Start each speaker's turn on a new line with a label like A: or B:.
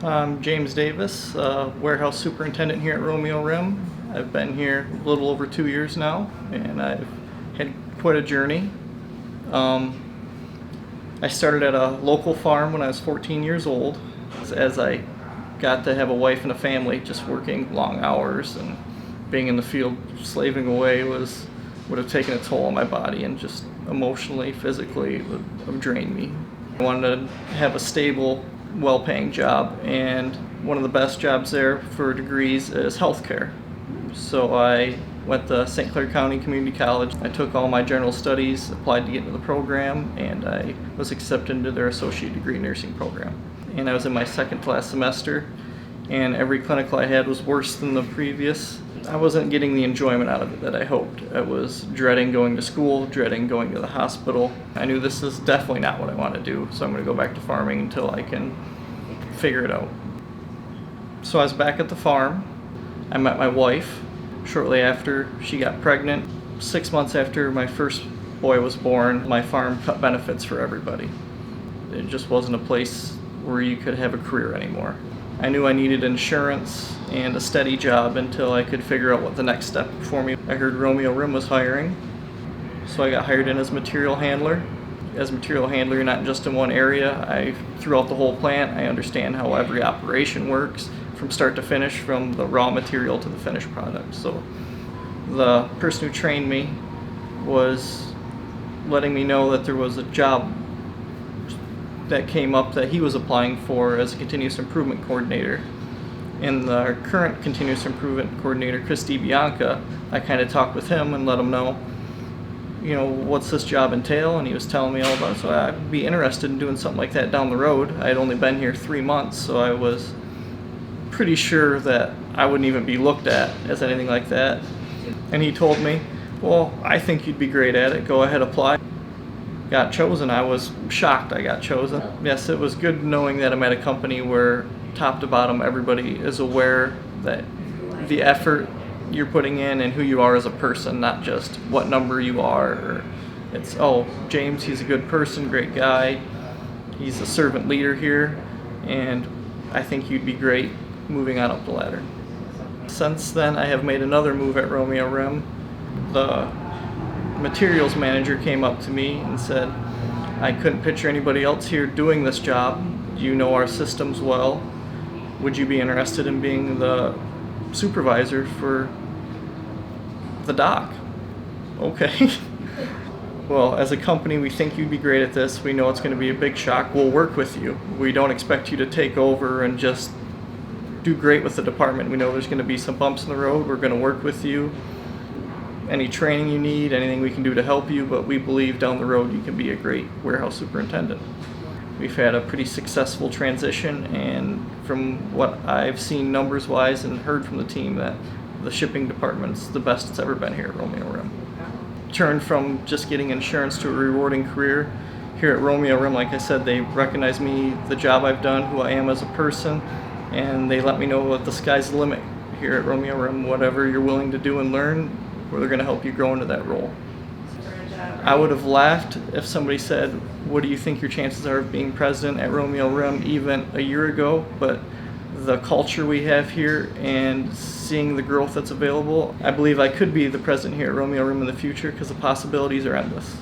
A: I'm James Davis, warehouse superintendent here at Romeo RIM. I've been here a little over 2 years now, and I've had quite a journey. I started at a local farm when I was 14 years old. As I got to have a wife and a family, just working long hours and being in the field slaving away would have taken a toll on my body, and just emotionally, physically, it would have drained me. I wanted to have a stable, well-paying job, and one of the best jobs there for degrees is healthcare. So I went to St. Clair County Community College. I took all my general studies, applied to get into the program, and I was accepted into their associate degree nursing program. And I was in my second to last semester, and every clinical I had was worse than the previous. I wasn't getting the enjoyment out of it that I hoped. I was dreading going to school, dreading going to the hospital. I knew this is definitely not what I want to do, so I'm going to go back to farming until I can figure it out. So I was back at the farm. I met my wife shortly after she got pregnant. 6 months after my first boy was born, my farm cut benefits for everybody. It just wasn't a place where you could have a career anymore. I knew I needed insurance and a steady job until I could figure out what the next step for me. I heard Romeo RIM was hiring, so I got hired in as material handler. As a material handler, you're not just in one area. Throughout the whole plant, I understand how every operation works from start to finish, from the raw material to the finished product. So the person who trained me was letting me know that there was a job that came up that he was applying for as a continuous improvement coordinator. And the current continuous improvement coordinator, Chris DiBianca, I kind of talked with him and let him know, what's this job entail? And he was telling me all about it. So I'd be interested in doing something like that down the road. I had only been here 3 months, so I was pretty sure that I wouldn't even be looked at as anything like that. And he told me, well, I think you'd be great at it. Go ahead, apply. Got chosen. I was shocked I got chosen. Yes, it was good knowing that I'm at a company where top to bottom everybody is aware that the effort you're putting in and who you are as a person, not just what number you are. Or it's, oh, James, he's a good person, great guy, he's a servant leader here, and I think you'd be great moving on up the ladder. Since then, I have made another move at Romeo RIM. The materials manager came up to me and said, I couldn't picture anybody else here doing this job. You know our systems well. Would you be interested in being the supervisor for the dock? Okay. Well, as a company, we think you'd be great at this. We know it's going to be a big shock. We'll work with you. We don't expect you to take over and just do great with the department. We know there's going to be some bumps in the road. We're going to work with you. Any training you need, anything we can do to help you, but we believe down the road you can be a great warehouse superintendent. We've had a pretty successful transition, and from what I've seen numbers-wise and heard from the team, that the shipping department's the best it's ever been here at Romeo RIM. Turned from just getting insurance to a rewarding career. Here at Romeo RIM, like I said, they recognize me, the job I've done, who I am as a person, and they let me know that the sky's the limit here at Romeo RIM. Whatever you're willing to do and learn, where they're going to help you grow into that role. I would have laughed if somebody said, what do you think your chances are of being president at Romeo RIM even a year ago? But the culture we have here and seeing the growth that's available, I believe I could be the president here at Romeo RIM in the future, because the possibilities are endless.